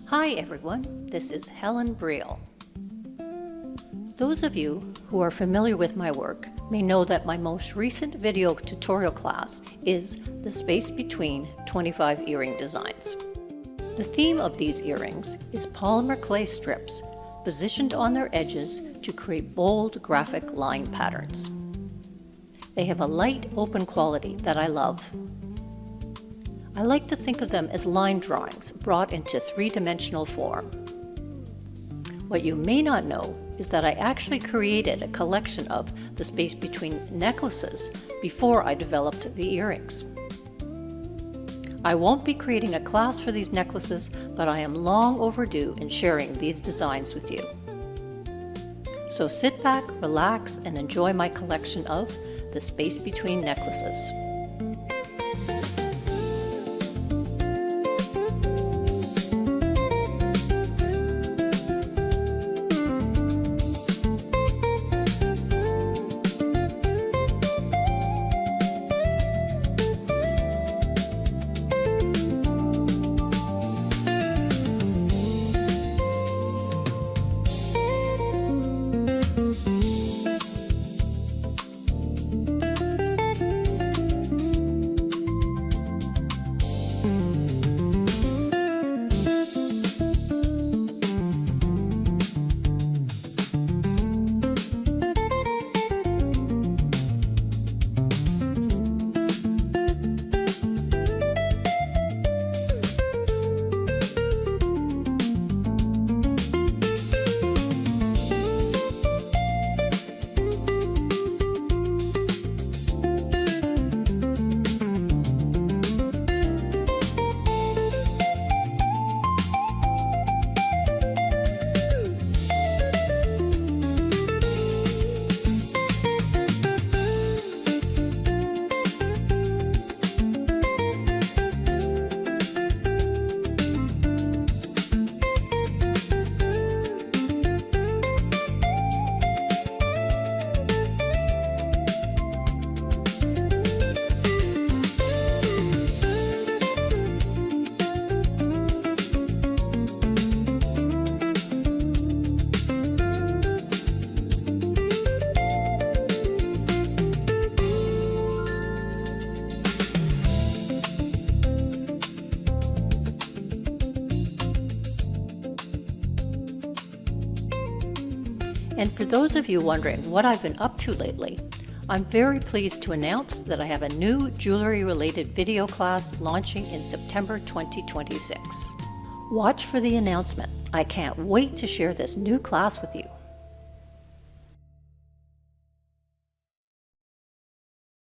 Hi everyone, this is Helen Breil. Those of you who are familiar with my work may know that my most recent video tutorial class is the space between 25 earring designs. The theme of these earrings is polymer clay strips positioned on their edges to create bold graphic line patterns. They have a light, open quality that I love. I like to think of them as line drawings brought into three-dimensional form. What you may not know is that I actually created a collection of the space between necklaces before I developed the earrings. I won't be creating a class for these necklaces, but I am long overdue in sharing these designs with you. So sit back, relax, and enjoy my collection of the space between necklaces. And for those of you wondering what I've been up to lately, I'm very pleased to announce that I have a new jewelry-related video class launching in September 2026. Watch for the announcement. I can't wait to share this new class with you.